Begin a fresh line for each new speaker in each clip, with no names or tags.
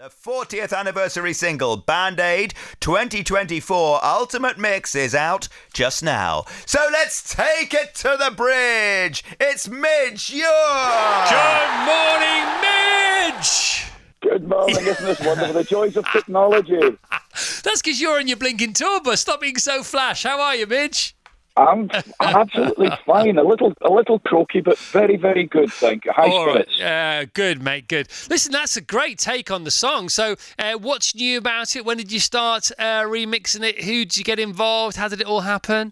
The 40th anniversary single, Band-Aid 2024 Ultimate Mix, is out just now. So let's take it to the bridge. It's Midge Ure.
Good morning, Midge.
Good morning, isn't this wonderful? The joys of technology.
That's because you're on your blinking tour bus. Stop being so flash. How are you, Midge?
I'm absolutely fine. A little croaky, but very, very good, thank you. High spirits.
Good, mate, good. Listen, that's a great take on the song. So what's new about it? When did you start remixing it? Who did you get involved? How did it all happen?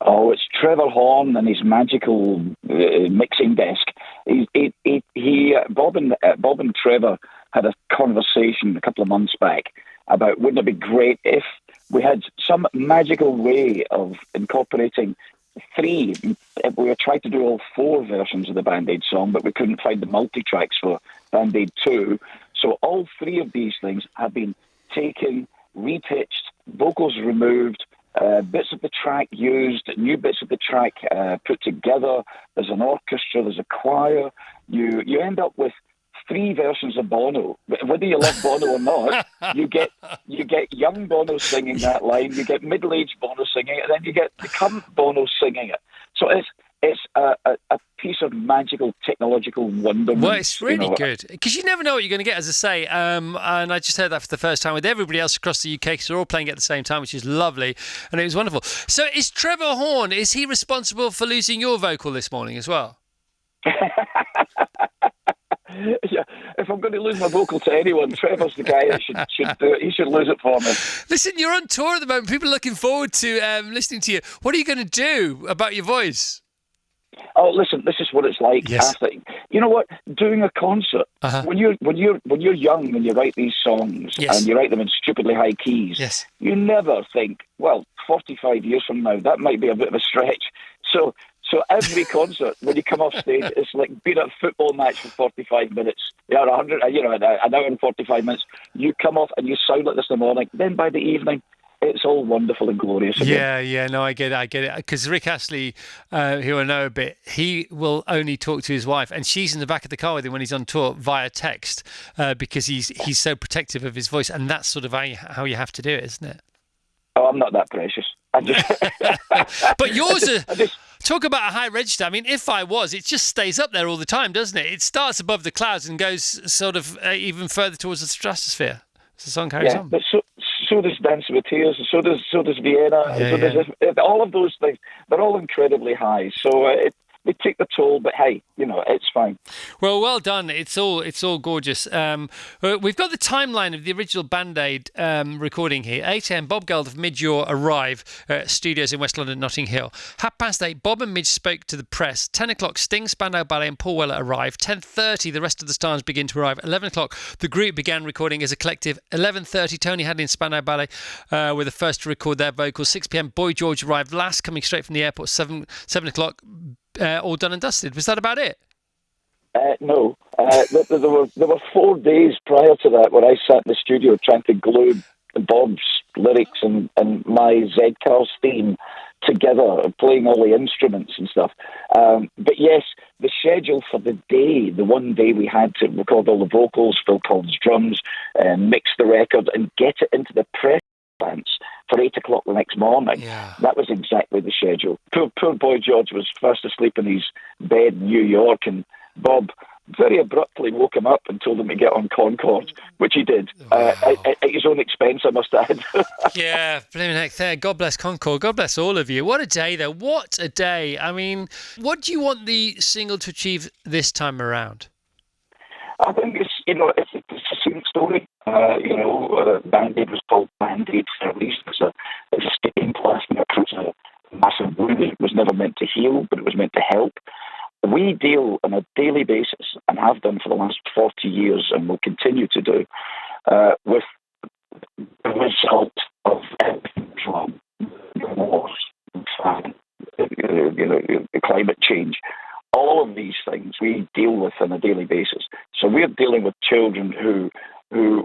Oh, it's Trevor Horn and his magical mixing desk. Bob and Trevor had a conversation a couple of months back about wouldn't it be great if we had some magical way of incorporating three. We were trying to do all four versions of the Band-Aid song, but we couldn't find the multi-tracks for Band-Aid 2. So all three of these things have been taken, repitched, vocals removed, bits of the track used, new bits of the track put together. There's an orchestra, there's a choir. You end up with three versions of Bono. Whether you love Bono or not, you get young Bono singing that line, you get middle-aged Bono singing it, and then you get the current Bono singing it. So it's a piece of magical technological wonderment.
Well, it's really good, because you never know what you're going to get, as I say, and I just heard that for the first time with everybody else across the UK, because they're all playing it at the same time, which is lovely, and it was wonderful. So is Trevor Horn, is he responsible for losing your vocal this morning as well?
Yeah, if I'm going to lose my vocal to anyone, Trevor's the guy that should do it. He should lose it for me.
Listen, you're on tour at the moment. People are looking forward to listening to you. What are you going to do about your voice?
Oh, listen, this is what it's like.
Yes.
I think, you know what? Doing a concert when you're young and you write these songs and you write them in stupidly high keys.
Yes.
You never think, well, 45 years from now that might be a bit of a stretch. So every concert, when you come off stage, it's like being at a football match for 45 minutes. Yeah, 100, an hour and 45 minutes. You come off and you sound like this in the morning. Then by the evening, it's all wonderful and glorious again.
Yeah, no, I get it. Because Rick Astley, who I know a bit, he will only talk to his wife, and she's in the back of the car with him when he's on tour via text, because he's so protective of his voice, and that's sort of how you have to do it, isn't it?
Oh, I'm not that precious.
But yours talk about a high register. I mean, if I was, it just stays up there all the time, doesn't it? It starts above the clouds and goes sort of even further towards the stratosphere. As the song carries on.
But so does Dancing with Tears, and so does Vienna, does all of those things. They're all incredibly high. So they take the toll, but hey, it's fine.
Well done. It's all gorgeous. We've got the timeline of the original Band-Aid recording here. 8 a.m, Bob Geldof, Midge Ure arrive at studios in West London, Notting Hill. 8:30, Bob and Midge spoke to the press. 10 o'clock, Sting, Spandau Ballet and Paul Weller arrive. 10:30, the rest of the stars begin to arrive. 11 o'clock, the group began recording as a collective. 11:30, Tony Hadley and Spandau Ballet were the first to record their vocals. 6 p.m, Boy George arrived last, coming straight from the airport. 7 o'clock, all done and dusted. Was that about it?
No. There were 4 days prior to that where I sat in the studio trying to glue Bob's lyrics and my Z-Cars theme together, playing all the instruments and stuff. But yes, the schedule for the day, the one day we had to record all the vocals, Phil Collins' drums, mix the record and get it into the press plants for 8 o'clock the next morning.
Yeah.
That was exactly the schedule. Poor Boy George was fast asleep in his bed in New York, and Bob very abruptly woke him up and told him to get on Concorde, which he did, at his own expense, I must add.
Yeah, blimey heck there. God bless Concorde. God bless all of you. What a day, though. What a day. I mean, what do you want the single to achieve this time around?
I think it's a same story. Band-Aid was called Band-Aid for a reason. It's a stained plastic. It's a massive wound. It was never meant to heal, but it was meant to help. We deal on a daily basis, and have done for the last 40 years, and will continue to do, with the result of everything wrong. Wars, famine, climate change. All of these things we deal with on a daily basis. So we're dealing with children who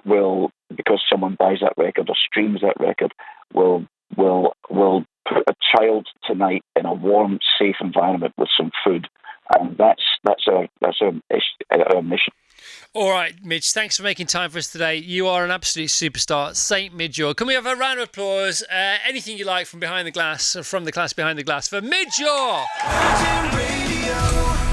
will, because someone buys that record or streams that record, will put a child tonight in a warm, safe environment with some food, and that's our mission.
All right, Mitch, thanks for making time for us today. You are an absolute superstar, Saint Midge Ure. Can we have a round of applause? Anything you like from behind the glass, from the class behind the glass for Midge Ure.
Virgin Radio.